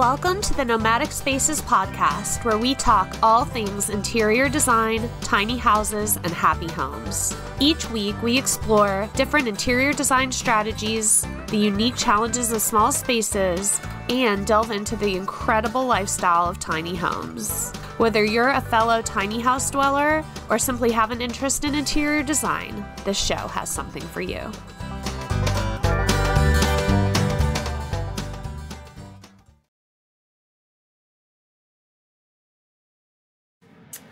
Welcome to the Nomadic Spaces podcast, where we talk all things interior design, tiny houses, and happy homes. Each week, we explore different interior design strategies, the unique challenges of small spaces, and delve into the incredible lifestyle of tiny homes. Whether you're a fellow tiny house dweller or simply have an interest in interior design, this show has something for you.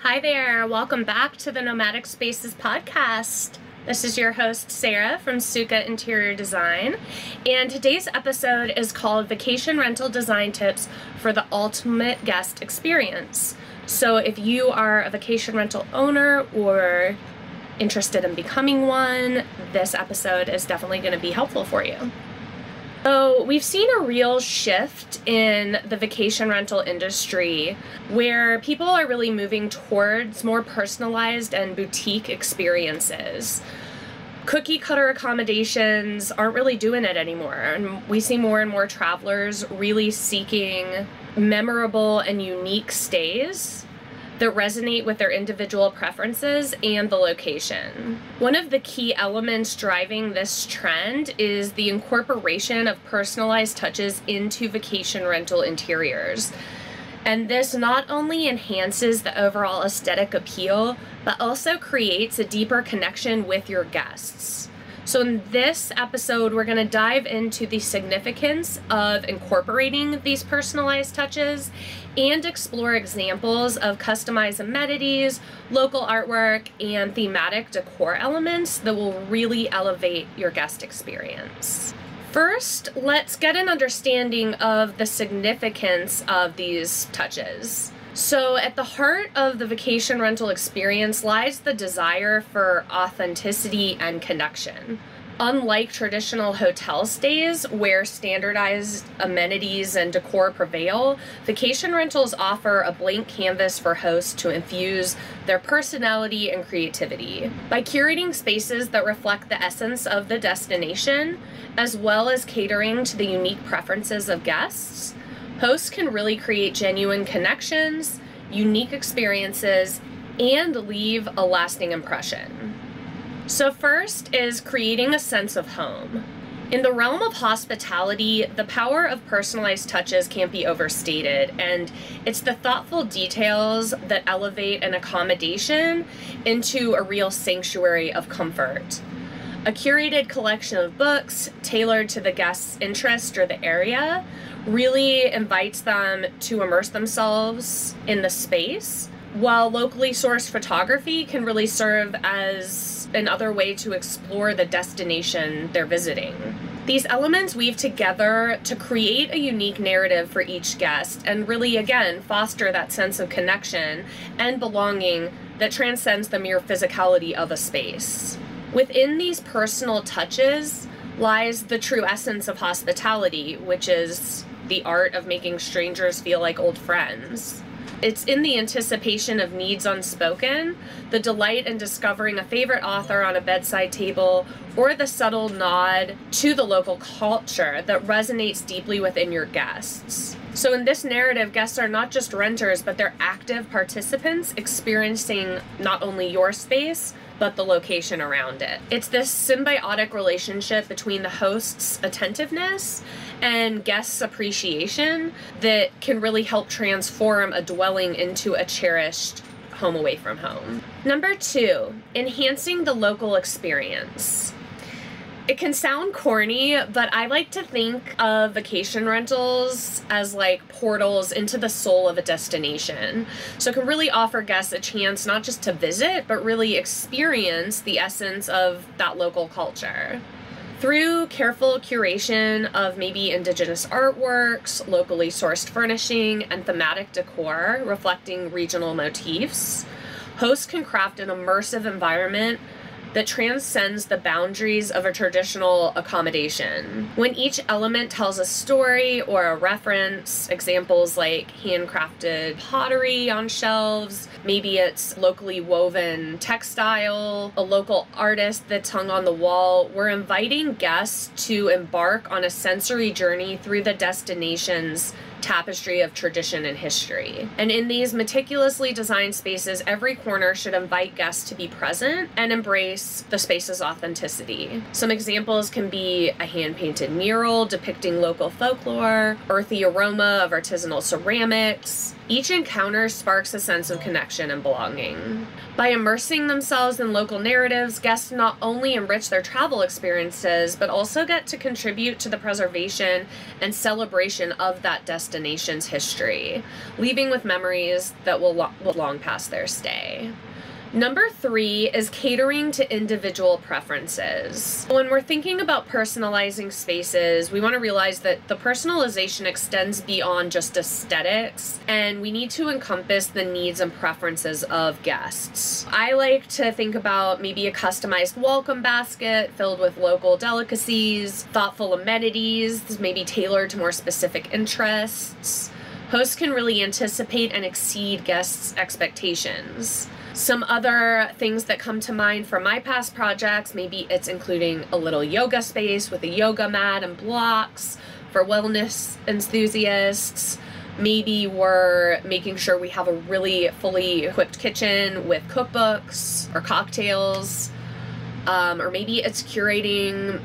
Hi there, welcome back to the Nomadic Spaces podcast. This is your host, Sarah from Suka Interior Design, and today's episode is called Vacation Rental Design Tips for the Ultimate Guest Experience. So if you are a vacation rental owner or interested in becoming one, this episode is definitely going to be helpful for you. So we've seen a real shift in the vacation rental industry where people are really moving towards more personalized and boutique experiences. Cookie cutter accommodations aren't really doing it anymore, and we see more and more travelers really seeking memorable and unique stays that resonate with their individual preferences and the location. One of the key elements driving this trend is the incorporation of personalized touches into vacation rental interiors. And this not only enhances the overall aesthetic appeal, but also creates a deeper connection with your guests. So in this episode, we're going to dive into the significance of incorporating these personalized touches and explore examples of customized amenities, local artwork, and thematic decor elements that will really elevate your guest experience. First, let's get an understanding of the significance of these touches. So at the heart of the vacation rental experience lies the desire for authenticity and connection. Unlike traditional hotel stays where standardized amenities and decor prevail, vacation rentals offer a blank canvas for hosts to infuse their personality and creativity. By curating spaces that reflect the essence of the destination, as well as catering to the unique preferences of guests, hosts can really create genuine connections, unique experiences, and leave a lasting impression. So first is creating a sense of home. In the realm of hospitality, the power of personalized touches can't be overstated, and it's the thoughtful details that elevate an accommodation into a real sanctuary of comfort. A curated collection of books tailored to the guest's interest or the area really invites them to immerse themselves in the space, while locally sourced photography can really serve as another way to explore the destination they're visiting. These elements weave together to create a unique narrative for each guest and really, again, foster that sense of connection and belonging that transcends the mere physicality of a space. Within these personal touches lies the true essence of hospitality, which is the art of making strangers feel like old friends. It's in the anticipation of needs unspoken, the delight in discovering a favorite author on a bedside table, or the subtle nod to the local culture that resonates deeply within your guests. So in this narrative, guests are not just renters, but they're active participants experiencing not only your space, but the location around it. It's this symbiotic relationship between the host's attentiveness and guests' appreciation that can really help transform a dwelling into a cherished home away from home. Number 2, enhancing the local experience. It can sound corny, but I like to think of vacation rentals as like portals into the soul of a destination. So it can really offer guests a chance not just to visit, but really experience the essence of that local culture. Through careful curation of maybe indigenous artworks, locally sourced furnishing, and thematic decor reflecting regional motifs, hosts can craft an immersive environment that transcends the boundaries of a traditional accommodation. When each element tells a story or a reference, examples like handcrafted pottery on shelves, maybe it's locally woven textile, a local artist that's hung on the wall, we're inviting guests to embark on a sensory journey through the destination's tapestry of tradition and history. And in these meticulously designed spaces, every corner should invite guests to be present and embrace the space's authenticity. Some examples can be a hand-painted mural depicting local folklore, earthy aroma of artisanal ceramics. Each encounter sparks a sense of connection and belonging. By immersing themselves in local narratives, guests not only enrich their travel experiences, but also get to contribute to the preservation and celebration of that destination's history, leaving with memories that will long past their stay. Number 3 is catering to individual preferences. When we're thinking about personalizing spaces, we want to realize that the personalization extends beyond just aesthetics, and we need to encompass the needs and preferences of guests. I like to think about maybe a customized welcome basket filled with local delicacies, thoughtful amenities, maybe tailored to more specific interests. Hosts can really anticipate and exceed guests' expectations. Some other things that come to mind for my past projects, maybe it's including a little yoga space with a yoga mat and blocks for wellness enthusiasts. Maybe we're making sure we have a really fully equipped kitchen with cookbooks or cocktails. Or maybe it's curating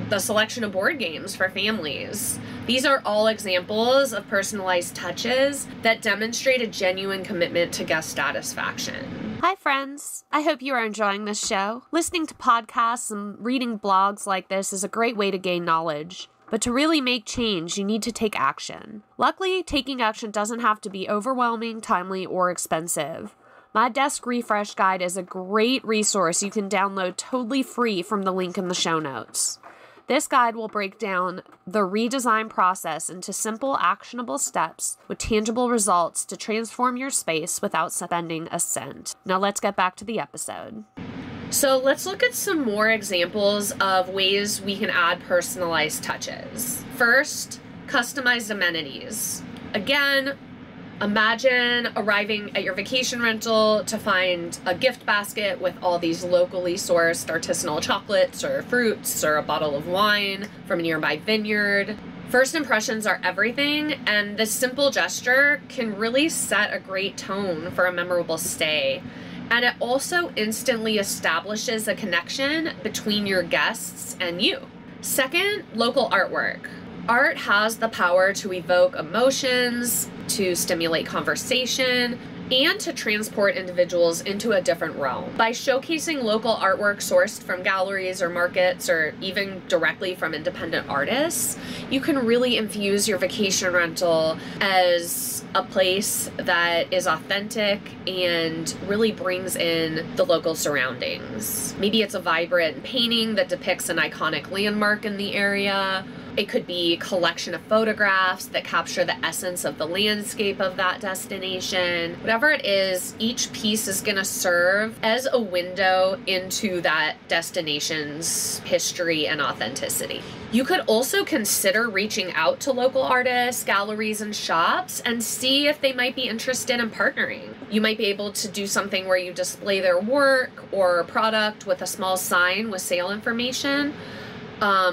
the selection of board games for families. These are all examples of personalized touches that demonstrate a genuine commitment to guest satisfaction. Hi friends, I hope you are enjoying this show. Listening to podcasts and reading blogs like this is a great way to gain knowledge. But to really make change, you need to take action. Luckily, taking action doesn't have to be overwhelming, timely, or expensive. My desk refresh guide is a great resource you can download totally free from the link in the show notes. This guide will break down the redesign process into simple, actionable steps with tangible results to transform your space without spending a cent. Now let's get back to the episode. So let's look at some more examples of ways we can add personalized touches. First, customized amenities. Again, imagine arriving at your vacation rental to find a gift basket with all these locally sourced artisanal chocolates or fruits or a bottle of wine from a nearby vineyard. First impressions are everything, and this simple gesture can really set a great tone for a memorable stay. And it also instantly establishes a connection between your guests and you. Second, local artwork. Art has the power to evoke emotions, to stimulate conversation, and to transport individuals into a different realm. By showcasing local artwork sourced from galleries or markets or even directly from independent artists, you can really infuse your vacation rental as a place that is authentic and really brings in the local surroundings. Maybe it's a vibrant painting that depicts an iconic landmark in the area. It could be a collection of photographs that capture the essence of the landscape of that destination. Whatever it is, each piece is going to serve as a window into that destination's history and authenticity. You could also consider reaching out to local artists, galleries, and shops and see if they might be interested in partnering. You might be able to do something where you display their work or product with a small sign with sale information.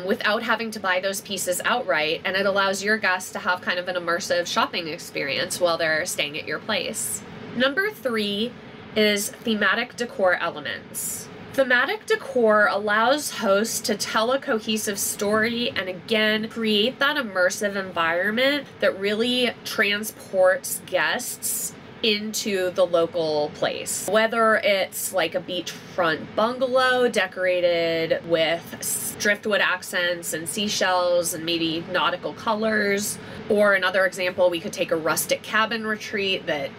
Without having to buy those pieces outright, and it allows your guests to have kind of an immersive shopping experience while they're staying at your place. Number 3 is thematic decor elements. Thematic decor allows hosts to tell a cohesive story and again create that immersive environment that really transports guests into the local place. Whether it's like a beachfront bungalow decorated with driftwood accents and seashells and maybe nautical colors, or another example, we could take a rustic cabin retreat that,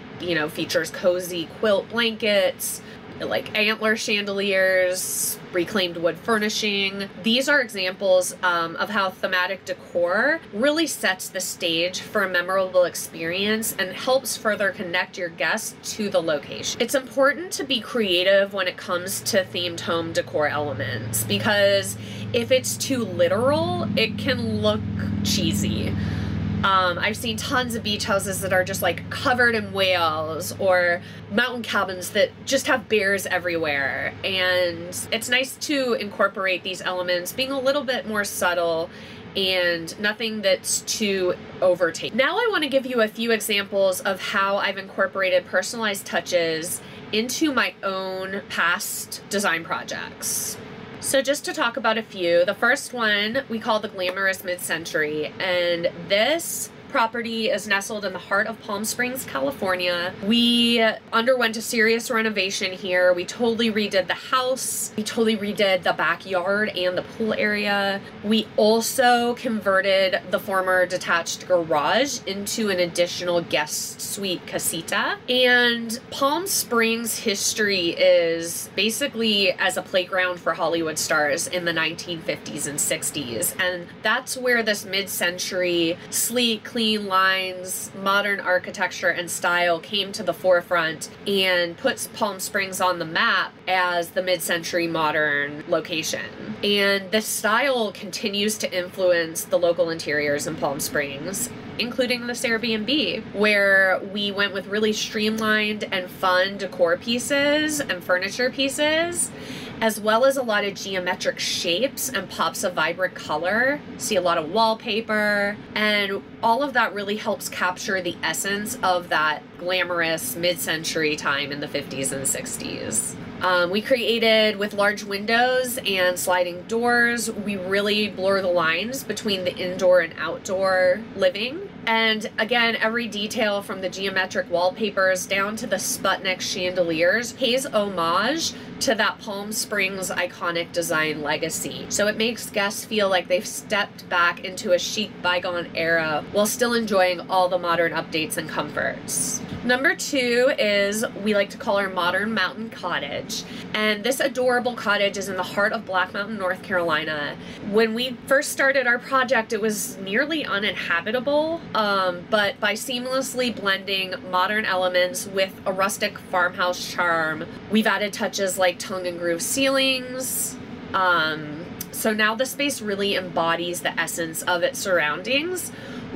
features cozy quilt blankets, like antler chandeliers, reclaimed wood furnishing. These are examples of how thematic decor really sets the stage for a memorable experience and helps further connect your guests to the location. It's important to be creative when it comes to themed home decor elements, because if it's too literal, it can look cheesy. I've seen tons of beach houses that are just like covered in whales, or mountain cabins that just have bears everywhere. And it's nice to incorporate these elements being a little bit more subtle and nothing that's too overtaken. Now I want to give you a few examples of how I've incorporated personalized touches into my own past design projects. So just to talk about a few, the first one we call the Glamorous Mid-Century, and this property is nestled in the heart of Palm Springs, California. We underwent a serious renovation here. We totally redid the house. We totally redid the backyard and the pool area. We also converted the former detached garage into an additional guest suite casita. And Palm Springs history is basically as a playground for Hollywood stars in the 1950s and 60s. And that's where this mid-century, sleek, clean lines, modern architecture and style came to the forefront and puts Palm Springs on the map as the mid-century modern location. And this style continues to influence the local interiors in Palm Springs, including this Airbnb, where we went with really streamlined and fun decor pieces and furniture pieces, as well as a lot of geometric shapes and pops of vibrant color. See a lot of wallpaper, and all of that really helps capture the essence of that glamorous mid-century time in the 50s and 60s. We created with large windows and sliding doors. We really blur the lines between the indoor and outdoor living. And again, every detail from the geometric wallpapers down to the Sputnik chandeliers pays homage to that Palm Springs iconic design legacy. So it makes guests feel like they've stepped back into a chic bygone era while still enjoying all the modern updates and comforts. Number 2 is we like to call our modern mountain cottage. And this adorable cottage is in the heart of Black Mountain, North Carolina. When we first started our project, it was nearly uninhabitable, but by seamlessly blending modern elements with a rustic farmhouse charm, we've added touches like tongue and groove ceilings. So now the space really embodies the essence of its surroundings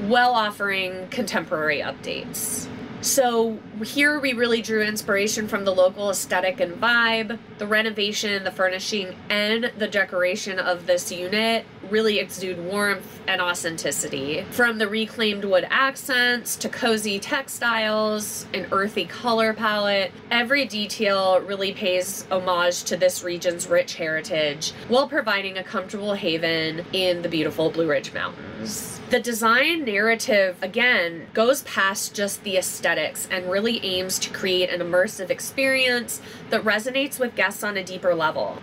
while offering contemporary updates. So here we really drew inspiration from the local aesthetic and vibe. The renovation, the furnishing, and the decoration of this unit really exude warmth and authenticity. From the reclaimed wood accents to cozy textiles, an earthy color palette, every detail really pays homage to this region's rich heritage while providing a comfortable haven in the beautiful Blue Ridge Mountains. The design narrative, again, goes past just the aesthetics and really aims to create an immersive experience that resonates with guests on a deeper level.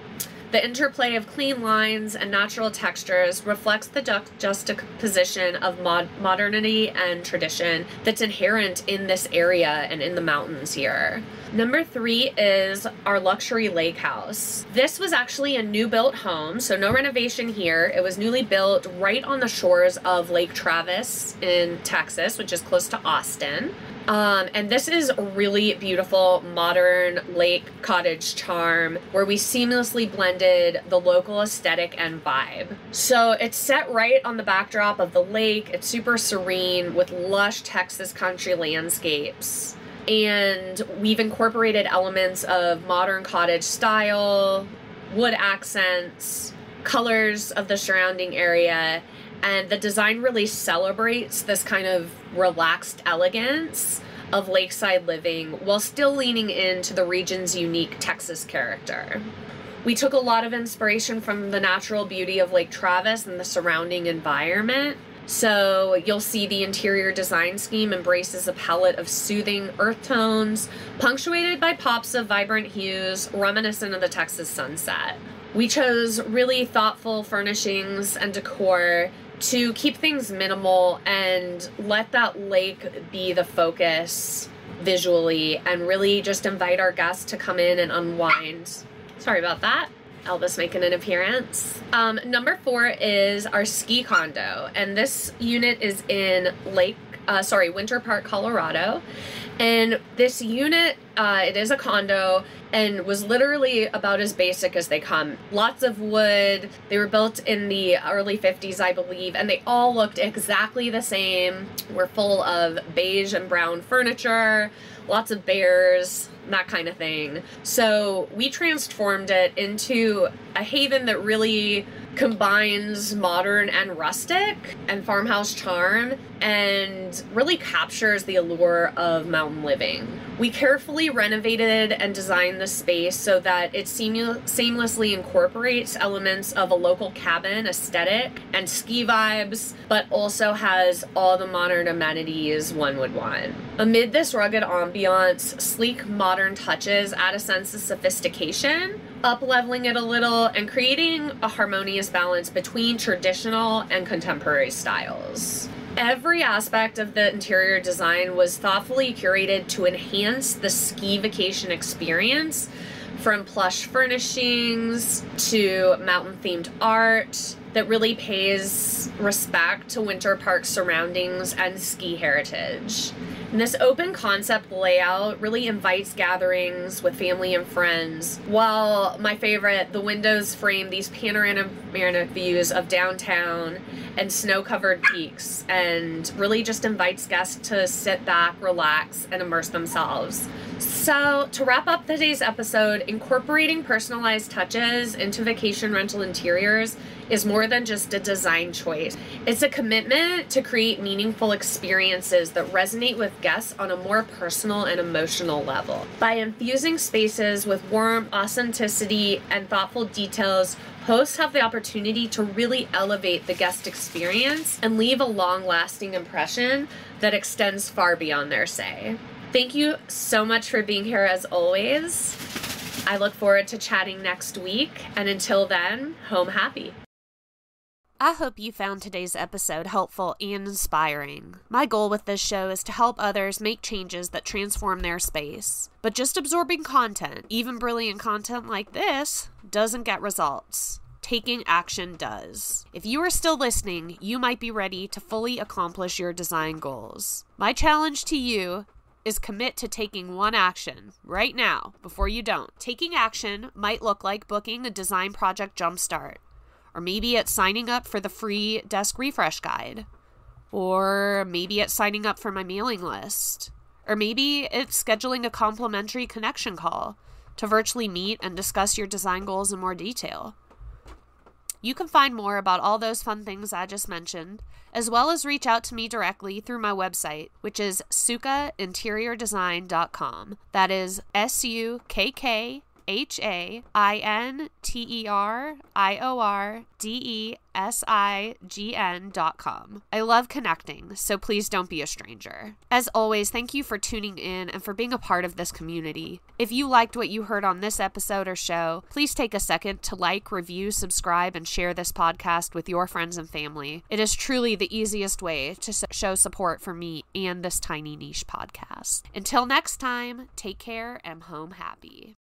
The interplay of clean lines and natural textures reflects the juxtaposition of modernity and tradition that's inherent in this area and in the mountains here. Number 3 is our luxury lake house. This was actually a new built home, so no renovation here. It was newly built right on the shores of Lake Travis in Texas, which is close to Austin. And this is a really beautiful modern lake cottage charm where we seamlessly blended the local aesthetic and vibe. So it's set right on the backdrop of the lake. It's super serene with lush Texas country landscapes. And we've incorporated elements of modern cottage style, wood accents, colors of the surrounding area, and the design really celebrates this kind of relaxed elegance of lakeside living while still leaning into the region's unique Texas character. We took a lot of inspiration from the natural beauty of Lake Travis and the surrounding environment. So you'll see the interior design scheme embraces a palette of soothing earth tones, punctuated by pops of vibrant hues reminiscent of the Texas sunset. We chose really thoughtful furnishings and decor to keep things minimal and let that lake be the focus visually and really just invite our guests to come in and unwind. Sorry about that. Elvis making an appearance. Number 4 is our ski condo, and this unit is in Winter Park, Colorado. And this unit, it is a condo and was literally about as basic as they come. Lots of wood. They were built in the early 50s, I believe, and they all looked exactly the same. We're full of beige and brown furniture, lots of bears, that kind of thing. So we transformed it into a haven that really combines modern and rustic and farmhouse charm and really captures the allure of mountain living. We carefully renovated and designed the space so that it seamlessly incorporates elements of a local cabin aesthetic and ski vibes, but also has all the modern amenities one would want. Amid this rugged ambiance, sleek modern touches add a sense of sophistication, up-leveling it a little and creating a harmonious balance between traditional and contemporary styles. Every aspect of the interior design was thoughtfully curated to enhance the ski vacation experience, from plush furnishings to mountain-themed art that really pays respect to winter park surroundings and ski heritage. And this open concept layout really invites gatherings with family and friends, while my favorite, the windows frame these panoramic views of downtown and snow-covered peaks, and really just invites guests to sit back, relax, and immerse themselves. So, to wrap up today's episode, incorporating personalized touches into vacation rental interiors is more than just a design choice. It's a commitment to create meaningful experiences that resonate with guests on a more personal and emotional level. By infusing spaces with warmth, authenticity, and thoughtful details, hosts have the opportunity to really elevate the guest experience and leave a long-lasting impression that extends far beyond their stay. Thank you so much for being here as always. I look forward to chatting next week, and until then, home happy. I hope you found today's episode helpful and inspiring. My goal with this show is to help others make changes that transform their space. But just absorbing content, even brilliant content like this, doesn't get results. Taking action does. If you are still listening, you might be ready to fully accomplish your design goals. My challenge to you is commit to taking one action right now before you don't. Taking action might look like booking a design project jumpstart, or maybe it's signing up for the free desk refresh guide, or maybe it's signing up for my mailing list, or maybe it's scheduling a complimentary connection call to virtually meet and discuss your design goals in more detail. You can find more about all those fun things I just mentioned, as well as reach out to me directly through my website, which is sukkainteriordesign.com. That is sukkainteriordesign.com. I love connecting, so please don't be a stranger. As always, thank you for tuning in and for being a part of this community. If you liked what you heard on this episode or show, please take a second to like, review, subscribe, and share this podcast with your friends and family. It is truly the easiest way to show support for me and this tiny niche podcast. Until next time, take care and home happy.